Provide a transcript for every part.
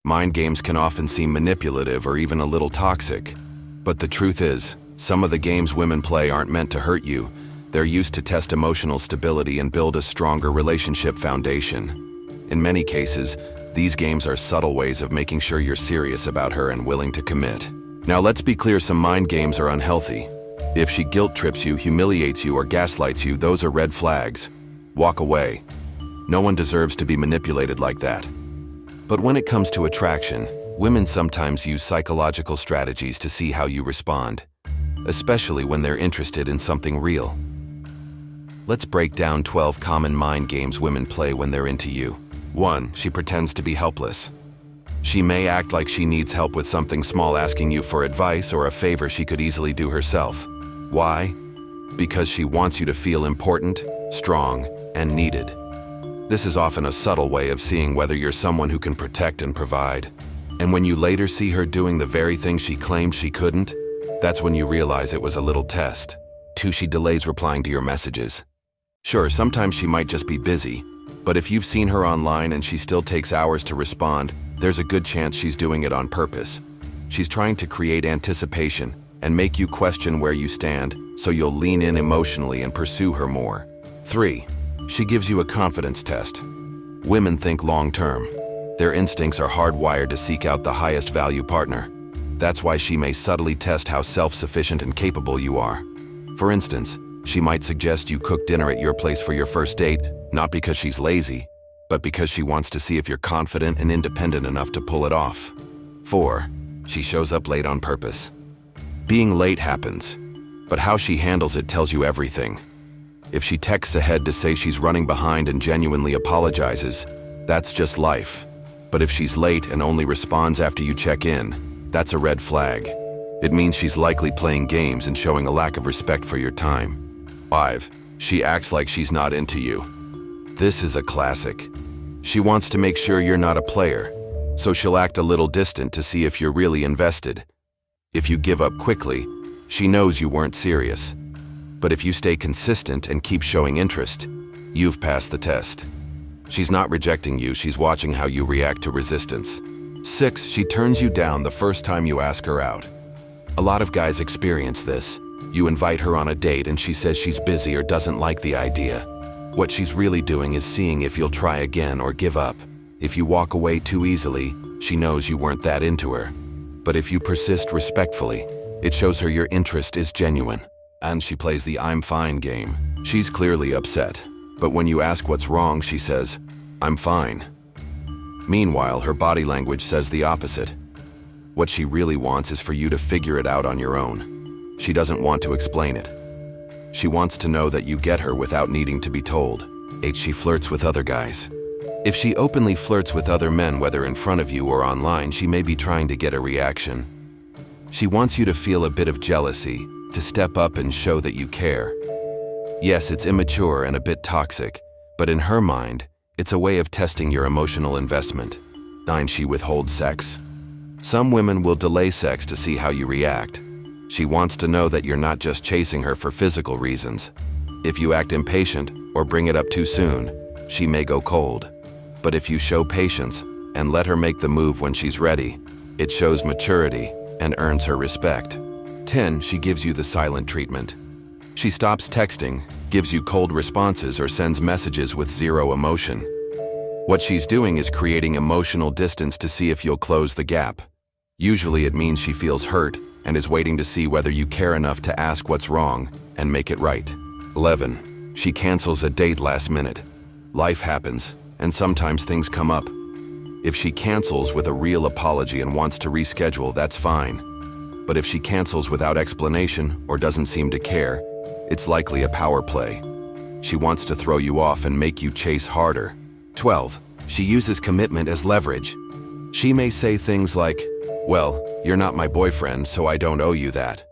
Mind games can often seem manipulative or even a little toxic. But the truth is, some of the games women play aren't meant to hurt you. They're used to test emotional stability and build a stronger relationship foundation. In many cases, these games are subtle ways of making sure you're serious about her and willing to commit. Now let's be clear, some mind games are unhealthy. If she guilt trips you, humiliates you, or gaslights you, those are red flags. Walk away. No one deserves to be manipulated like that. But when it comes to attraction, women sometimes use psychological strategies to see how you respond, especially when they're interested in something real. Let's break down 12 common mind games women play when they're into you. 1. She pretends to be helpless. She may act like she needs help with something small, asking you for advice or a favor she could easily do herself. Why? Because she wants you to feel important, strong, and needed. This is often a subtle way of seeing whether you're someone who can protect and provide. And when you later see her doing the very thing she claimed she couldn't, that's when you realize it was a little test. 2. She delays replying to your messages. Sure, sometimes she might just be busy, but if you've seen her online and she still takes hours to respond, there's a good chance she's doing it on purpose. She's trying to create anticipation and make you question where you stand, so you'll lean in emotionally and pursue her more. 3. She gives you a confidence test. Women think long-term. Their instincts are hardwired to seek out the highest value partner. That's why she may subtly test how self-sufficient and capable you are. For instance, she might suggest you cook dinner at your place for your first date, not because she's lazy, but because she wants to see if you're confident and independent enough to pull it off. 4. She shows up late on purpose. Being late happens, but how she handles it tells you everything. If she texts ahead to say she's running behind and genuinely apologizes, that's just life. But if she's late and only responds after you check in, that's a red flag. It means she's likely playing games and showing a lack of respect for your time. 5. She acts like she's not into you. This is a classic. She wants to make sure you're not a player, so she'll act a little distant to see if you're really invested. If you give up quickly, she knows you weren't serious. But if you stay consistent and keep showing interest, you've passed the test. She's not rejecting you, she's watching how you react to resistance. 6. She turns you down the first time you ask her out. A lot of guys experience this. You invite her on a date and she says she's busy or doesn't like the idea. What she's really doing is seeing if you'll try again or give up. If you walk away too easily, she knows you weren't that into her. But if you persist respectfully, it shows her your interest is genuine. And she plays the "I'm fine" game. She's clearly upset, but when you ask what's wrong, she says, "I'm fine." Meanwhile, her body language says the opposite. What she really wants is for you to figure it out on your own. She doesn't want to explain it. She wants to know that you get her without needing to be told. 8. She flirts with other guys. If she openly flirts with other men, whether in front of you or online, she may be trying to get a reaction. She wants you to feel a bit of jealousy, to step up and show that you care. Yes, it's immature and a bit toxic, but in her mind, it's a way of testing your emotional investment. 9. She withholds sex. Some women will delay sex to see how you react. She wants to know that you're not just chasing her for physical reasons. If you act impatient or bring it up too soon, she may go cold. But if you show patience and let her make the move when she's ready, it shows maturity and earns her respect. 10. She gives you the silent treatment. She stops texting, gives you cold responses, or sends messages with zero emotion. What she's doing is creating emotional distance to see if you'll close the gap. Usually it means she feels hurt and is waiting to see whether you care enough to ask what's wrong and make it right. 11. She cancels a date last minute. Life happens, and sometimes things come up. If she cancels with a real apology and wants to reschedule, that's fine. But if she cancels without explanation or doesn't seem to care, it's likely a power play. She wants to throw you off and make you chase harder. 12. She uses commitment as leverage. She may say things like, "Well, you're not my boyfriend, so I don't owe you that."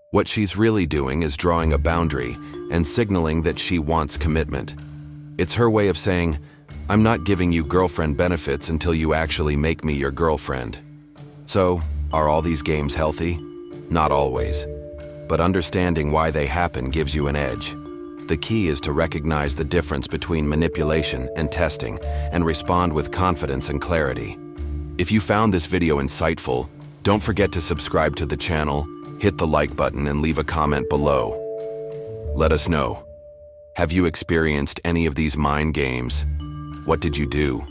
What she's really doing is drawing a boundary and signaling that she wants commitment. It's her way of saying, "I'm not giving you girlfriend benefits until you actually make me your girlfriend." So, are all these games healthy? Not always. But understanding why they happen gives you an edge. The key is to recognize the difference between manipulation and testing and respond with confidence and clarity. If you found this video insightful, don't forget to subscribe to the channel, hit the like button, and leave a comment below. Let us know. Have you experienced any of these mind games? What did you do?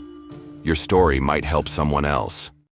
Your story might help someone else.